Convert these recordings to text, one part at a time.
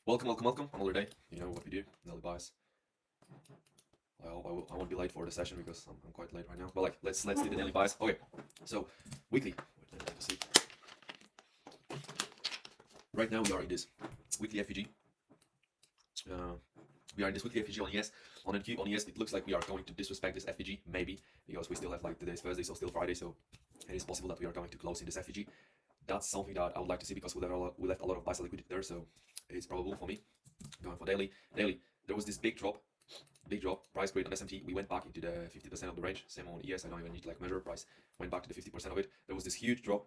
Welcome. Another day. You know what we do, daily buys. I won't be late for the session because I'm quite late right now. But like, let's do the daily buys. Okay, so weekly. Wait, let me take a seat. Right now we are in this weekly FVG. Uh, we are in this weekly FVG on ES. On NQ, on ES, it looks like we are going to disrespect this FVG, maybe, because we still have like today's Thursday, so still Friday, so it is possible that we are going to close in this FVG. That's something that I would like to see because we left a lot of buy sell liquidity there, so it's probable for me. Going for daily. There was this big drop, price grade on SMT. We went back into the 50% of the range. Same on ES. I don't even need to like measure price. Went back to the 50% of it. There was this huge drop.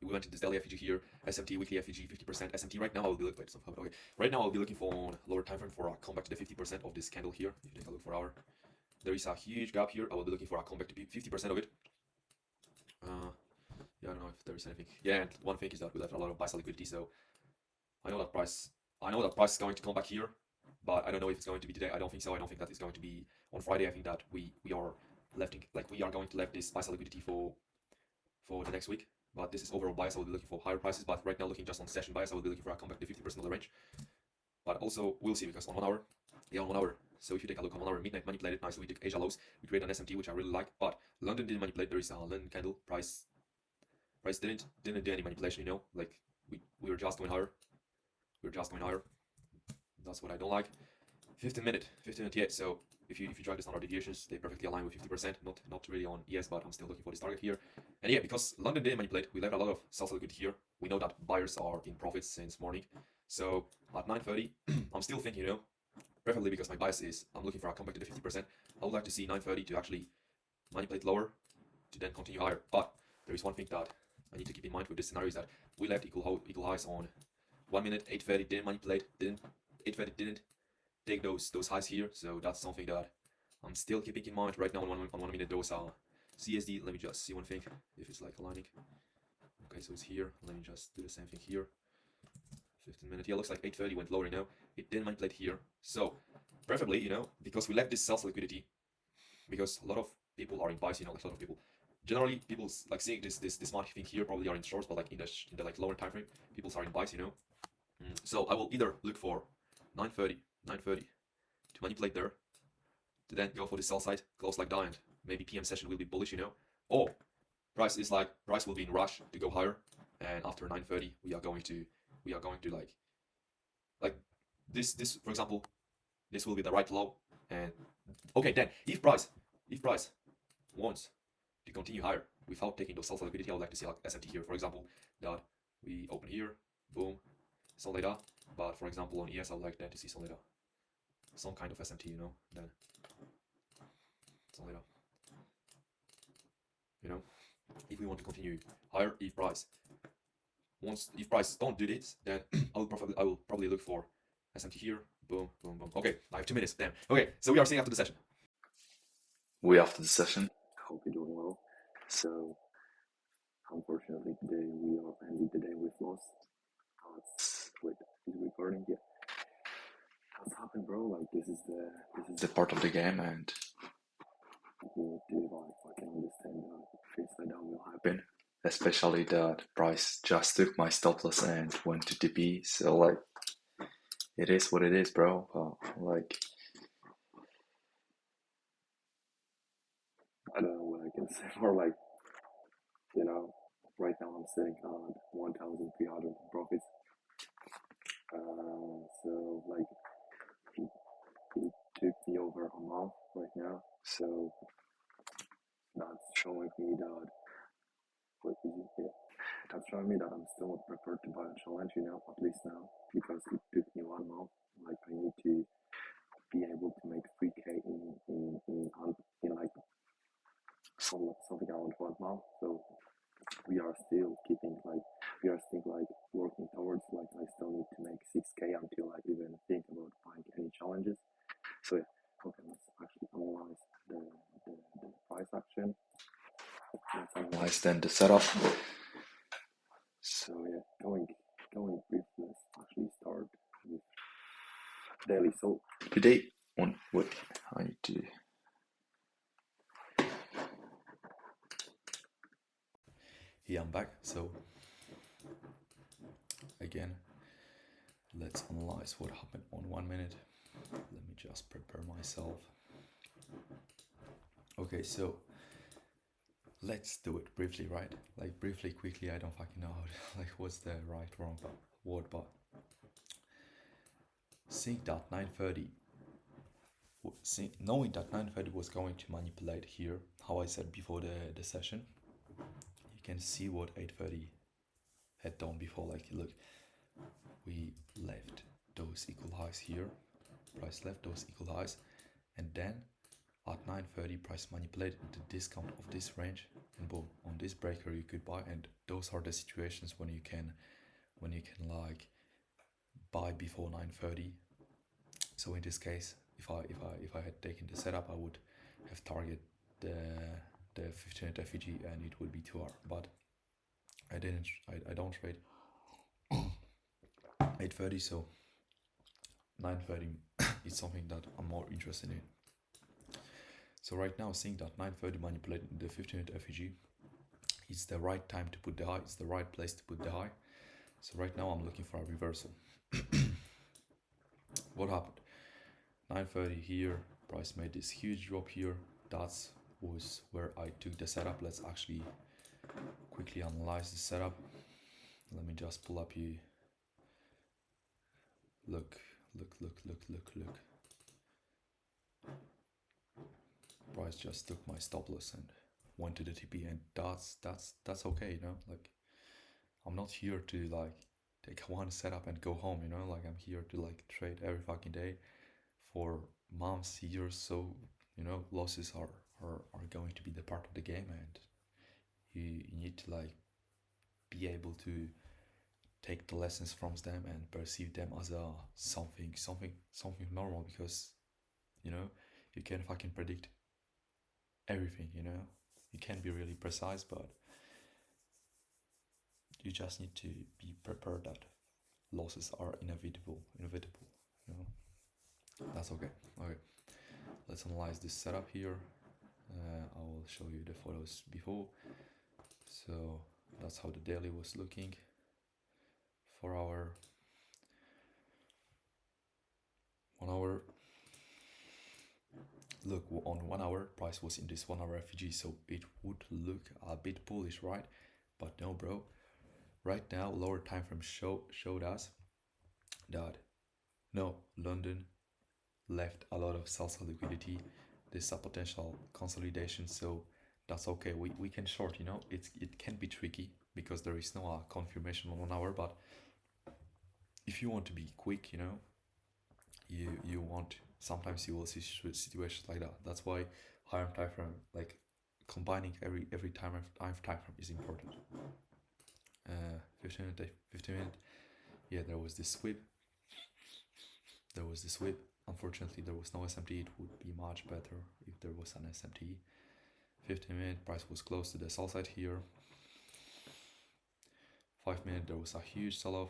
We went to this daily FEG here, SMT weekly FEG 50%. SMT right now I'll be looking. Okay. Right now I'll be looking for lower time frame for a comeback to the 50% of this candle here. If you take a look for hour, there is a huge gap here. I will be looking for a comeback to 50% of it. Yeah, I don't know if there is anything. Yeah, and one thing is that we left a lot of buy sell liquidity, so I know that price is going to come back here, but I don't know if it's going to be today. I don't think so. I don't think that it's going to be on Friday. I think that we are we are going to left this buy sell liquidity for the next week. But this is overall bias. I will be looking for higher prices. But right now, looking just on session bias, I will be looking for a comeback to 50% of the range. But also we'll see because on 1 hour, yeah, on 1 hour. So if you take a look on 1 hour, midnight manipulated nicely. We took Asia lows. We created an SMT which I really like, but London didn't manipulate. There is a London candle price didn't do any manipulation. You know, like we were just going higher. That's what I don't like. 15 minute yet. So if you drag the standard deviations, they perfectly align with 50%. Not really on ES, but I'm still looking for this target here. And yeah, because London didn't manipulate, we left a lot of sell liquidity here. We know that buyers are in profits since morning. So at 9:30, I'm still thinking, you know, preferably because my bias is I'm looking for a comeback to the 50%. I would like to see 9:30 to actually manipulate lower to then continue higher. But there is one thing that I need to keep in mind with this scenario is that we left equal highs on 1 minute, 8:30 didn't manipulate, 8:30 didn't take those highs here, so that's something that I'm still keeping in mind right now. On 1 minute, those are CSD. Let me just see one thing if it's like aligning. Okay, so it's here. Let me just do the same thing here. 15 minutes. Yeah, looks like 8:30 went lower now. It didn't manipulate here, so preferably, you know, because we left this sell liquidity, because a lot of people are in buys, you know, like a lot of people. Generally, people like seeing this market thing here probably are in shorts, but like in the like lower time frame, people are in buys, you know. So I will either look for 9:30 to manipulate there, to then go for the sell side, close like that, and maybe PM session will be bullish, you know. Or price will be in rush to go higher, and after 9:30 we are going to like this for example, this will be the right low, and okay, then if price wants to continue higher without taking those sell liquidity, I would like to see like SMT here, for example, that we open here, boom, something like that. But for example on ES, I would like then to see something like that, some kind of SMT, you know, then something like that. You know, if we want to continue higher, if price don't do this, then I will probably look for SMT here. Boom. Okay, I have 2 minutes. Damn. Okay, so we are seeing after the session. We after the session. Hope you're doing well. So, unfortunately, today we are ending the day with loss. Wait, is recording? Yeah. What's happened, bro? Like this is the part of the game, and you do like I can understand that things like that will happen. Especially that price just took my stop loss and went to TP. So like, it is what it is, bro. Like, I don't know what I can say more. Like, you know, right now I'm sitting on 1,300 profits. So like it took me over a month right now. So that's showing me that that's showing me that I'm still not prepared to buy a challenge, you know, at least now, because it took me 1 month. Like I need to be able to make 3K in like something around 1 month. So we are still working towards, like I still need to make 6K until I even think about buying any challenges. So yeah, okay, let's actually analyze the price action. Let's analyze then the setup. So yeah, going brief, let's actually start with daily. So today on what I need to. Yeah, I'm back. So again, let's analyze what happened on 1 minute. Let me just prepare myself. Okay, so let's do it briefly, right? Like briefly, quickly. I don't fucking know how to, like what's the right wrong word, but seeing that 930, knowing that 930 was going to manipulate here, how I said before the session, you can see what 830 had done before. Like look, we left those equal highs here, price left those equal highs, and then at 930 price manipulated the discount of this range, and boom, on this breaker you could buy. And those are the situations when you can like buy before 930. So in this case, if I had taken the setup, I would have targeted the 15-minute FEG and it would be 2 hour, but I didn't. I don't trade 830, so 930 is something that I'm more interested in. So right now, seeing that 930 manipulating the 15-minute FEG, it's the right time to put the high, it's the right place to put the high. So right now I'm looking for a reversal. What happened? 930 here, price made this huge drop here. That was where I took the setup. Let's actually quickly analyze the setup. Let me just pull up you. Look. Price just took my stop loss and went to the TP, and that's okay, you know. Like I'm not here to like take one setup and go home, you know. Like I'm here to like trade every fucking day for months, years. So you know, losses are going to be the part of the game, and you need to like be able to take the lessons from them and perceive them as a something normal, because you know you can't fucking predict everything, you know. You can be really precise, but you just need to be prepared that losses are inevitable, you know. That's okay. Let's analyze this setup here. I will show you the photos before. So that's how the daily was looking. For our 1 hour, look, on 1 hour price was in this 1 hour FEG, so it would look a bit bullish, right? But no, bro. Right now, lower time frame showed us that no, London left a lot of sell-side liquidity. There's a potential consolidation, so that's okay. We can short, you know. It can be tricky because there is no confirmation on 1 hour, but if you want to be quick, you know, you want, sometimes you will see situations like that. That's why higher time frame, like combining every time frame is important. 15 minute, yeah, there was this sweep. Unfortunately, there was no SMT. It would be much better if there was an SMT. 15 minute price was close to the sell side here. 5 minute, there was a huge sell-off,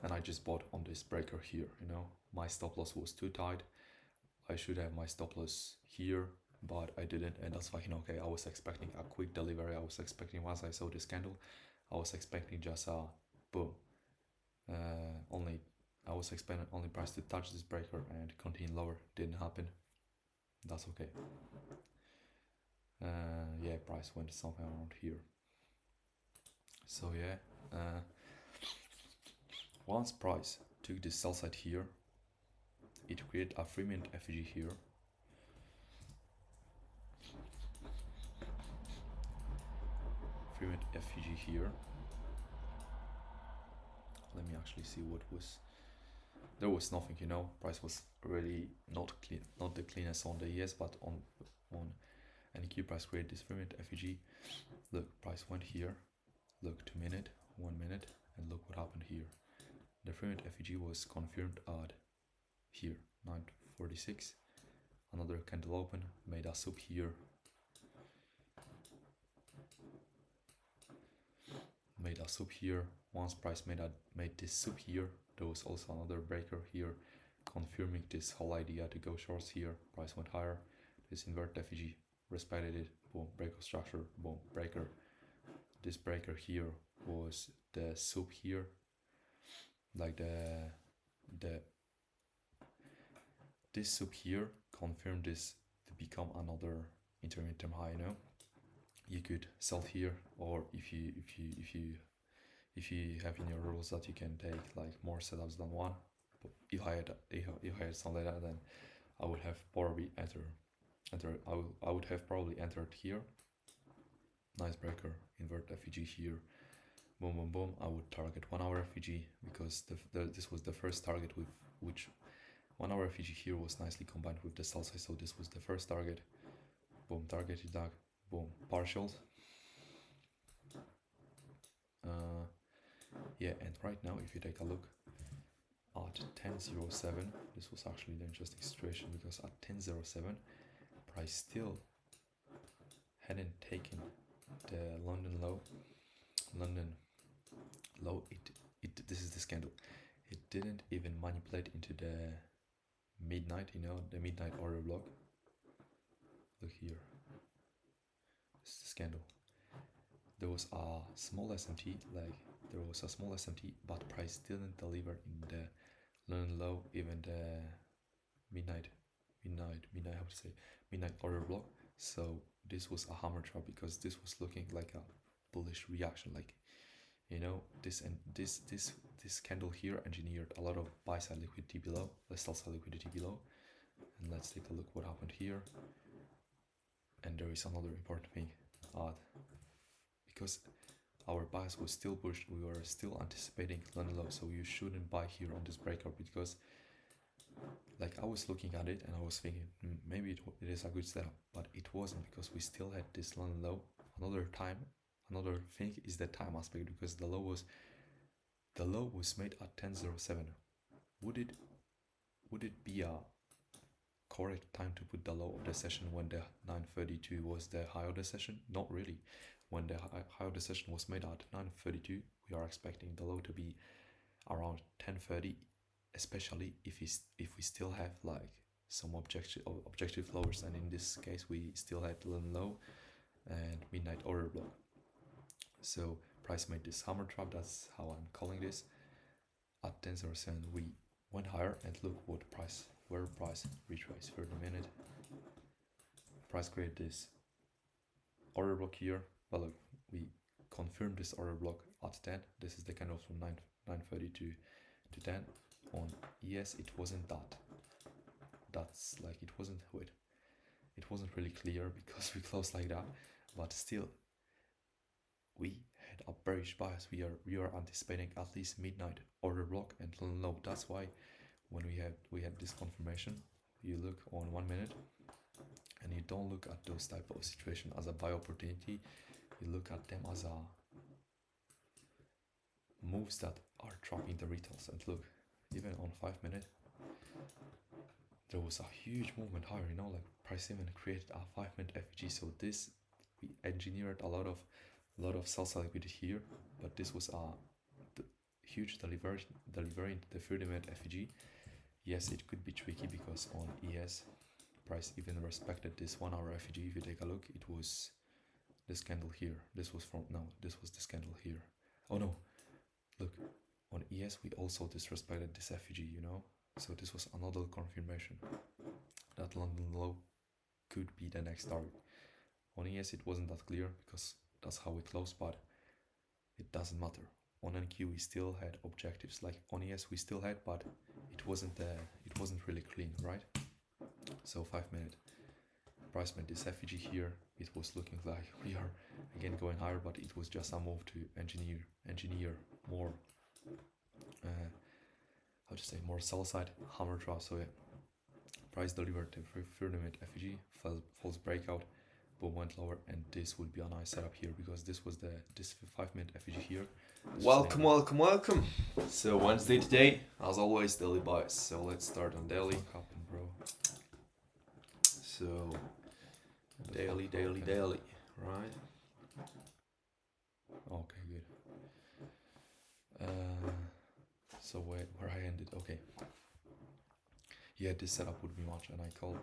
and I just bought on this breaker here, you know. My stop loss was too tight. I should have my stop loss here, but I didn't, and that's fucking okay. I was expecting a quick delivery. I was expecting, once I saw this candle, I was expecting just a boom. I was expecting only price to touch this breaker and continue lower. Didn't happen. That's okay. Yeah, price went somewhere around here. So yeah, once price took this sell side here, it created a 3-minute FEG here. FEG here. Let me actually see what was. There was nothing, you know. Price was really not clean, not the cleanest on the ES, but on NQ price created this 3-minute FEG. Look, price went here. Look, 2 minute, 1 minute, and look what happened here. The 3-minute FEG was confirmed at here, 9:46. Another candle open, made a sub here. Made a sub here. Once price made this sub here, there was also another breaker here, confirming this whole idea to go shorts here. Price went higher. This invert FEG respected it. Boom, breaker structure. Boom, breaker. This breaker here was the sub here. like the this sub here confirmed this to become another intermittent high, you know. You could sell here, or if you have in your rules that you can take like more setups than one. But if I had something like that, then I would have probably I would have probably entered here. Nice breaker, invert FVG here. Boom, boom, boom. I would target 1 hour FVG because this was the first target with which 1 hour FVG here was nicely combined with the sell side. So this was the first target. Boom, targeted dog. Boom, partials. Yeah, and right now, if you take a look at 10.07, this was actually the interesting situation because at 10.07, price still hadn't taken the London low. This is the scandal. It didn't even manipulate into the midnight, you know, the midnight order block. Look here. This is the scandal. There was a small SMT, but price didn't deliver in the London low, even the midnight order block. So this was a hammer trap because this was looking like a bullish reaction, like, you know, this candle here engineered a lot of buy side liquidity below, the sell side liquidity below. And let's take a look what happened here. And there is another important thing, because our bias was still pushed, we were still anticipating London low, so you shouldn't buy here on this breakout because, like, I was looking at it and I was thinking maybe it is a good setup, but it wasn't because we still had this London low. Another thing is the time aspect because the low was made at 10.07. Would it be a correct time to put the low of the session when the 9.32 was the high of the session? Not really. When the high of the session was made at 9.32, we are expecting the low to be around 10.30, especially if we still have like some objective lowers, and in this case we still had London low and midnight order block. So price made this hammer trap, that's how I'm calling this. At 10.07 we went higher, and look what price retrace 30 minute. Price created this order block here. Well, look, we confirmed this order block at 10. This is the candle from 9.30 to 10. On ES it wasn't that. That's like it wasn't really clear because we closed like that, but still we had a bearish bias. We are anticipating at least midnight order block and low. That's why when we had this confirmation, you look on 1 minute and you don't look at those type of situation as a buy opportunity. You look at them as a moves that are trapping the retails. And look, even on 5 minute, there was a huge movement higher, you know, like price even created a 5 minute FG. So this, we engineered a lot of sell side liquidity here, but this was a huge delivery into the 30 minute FG. Yes, it could be tricky because on ES, price even respected this 1 hour FG. If you take a look, it was this candle here. This was this candle here. Oh no, look, on ES we also disrespected this FG, you know. So this was another confirmation that London low could be the next target. On ES it wasn't that clear because that's how it closed, but it doesn't matter. On NQ we still had objectives, like on ES we still had, but it wasn't really clean, right? So 5 minute price made this FG here. It was looking like we are again going higher, but it was just a move to engineer more more sell side hammer trap. So yeah, price delivered the 30 minute FG, false breakout, boom, went lower, and this would be a nice setup here because this was this 5 minute FG here. Welcome. So Wednesday today, as always, daily buys. So let's start on daily. Happened, bro. So daily, right? Okay, good. So where I ended, okay. Yeah, this setup would be much, and I called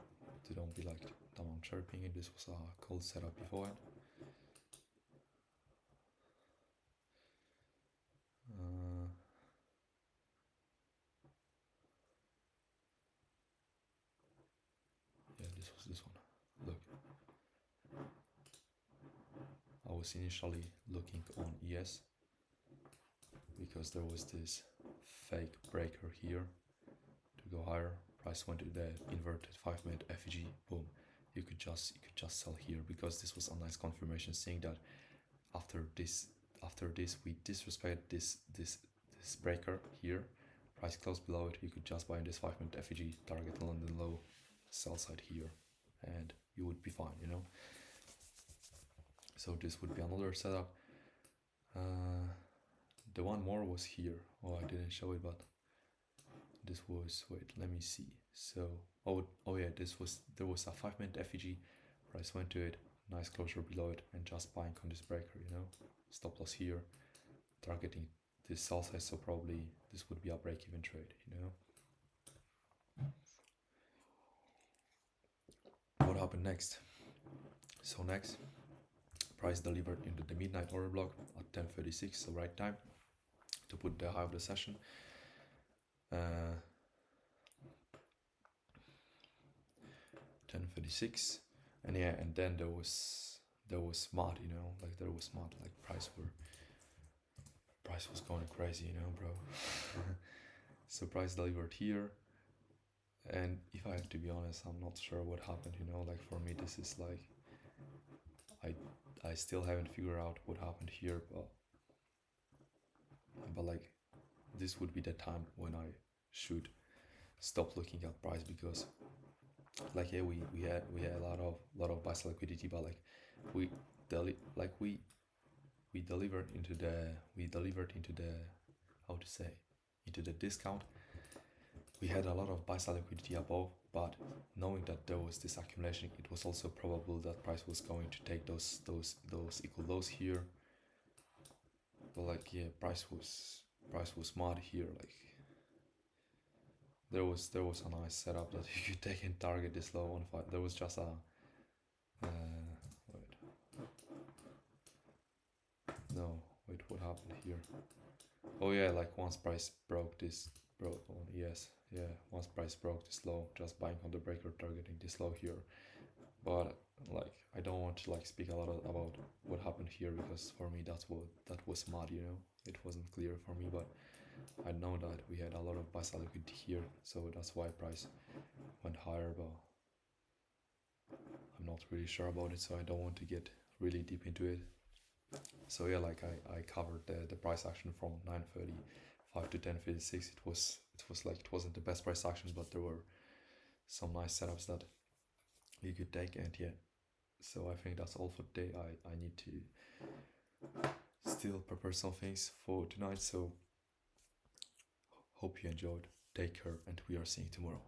to don't be like dumb on chirping it. This was a cold setup beforehand. this was this one. Look, I was initially looking on ES because there was this fake breaker here to go higher. Price went to the inverted 5-minute FEG. Boom. You could just sell here because this was a nice confirmation, saying that after this we disrespect this breaker here. Price closed below it. You could just buy in this 5-minute FEG, target London low, sell side here, and you would be fine, you know. So this would be another setup. The one more was here. Oh, I didn't show it, but this was, wait, let me see. So oh yeah, there was a 5-minute FEG. Price went to it, nice closure below it, and just buying on this breaker, you know. Stop loss here, targeting this sell side, so probably this would be a break-even trade, you know. What happened next? So next, price delivered into the midnight order block at 10:36, so right time to put the high of the session. 10:36, and yeah, and then there was smart, you know, like there was smart, like price was going crazy, you know, bro. So price delivered here, and if I have to be honest, I'm not sure what happened, you know. Like for me, this is like I still haven't figured out what happened here, but like this would be the time when I should stop looking at price, because like yeah, we had a lot of buy sell liquidity, but like we delivered into the how to say, into the discount. We had a lot of buy sell liquidity above, but knowing that there was this accumulation, it was also probable that price was going to take those equal lows here. But like yeah, price was smart here. Like there was a nice setup that you could take and target this low on 5. There was just a wait, what happened here? Oh yeah, like once price broke on ES, yeah, once price broke this low, just buying on the breaker, targeting this low here. But like I don't want to like speak a lot about what happened here, because for me that was smart, you know. It wasn't clear for me, but I know that we had a lot of buy sell liquidity here, so that's why price went higher, but I'm not really sure about it, so I don't want to get really deep into it. So yeah, like I covered the price action from 9:35 to 10:56. It was like, it wasn't the best price action, but there were some nice setups that you could take, and yeah. So I think that's all for today. I need to still prepare some things for tonight, so hope you enjoyed. Take care, and we are seeing you tomorrow.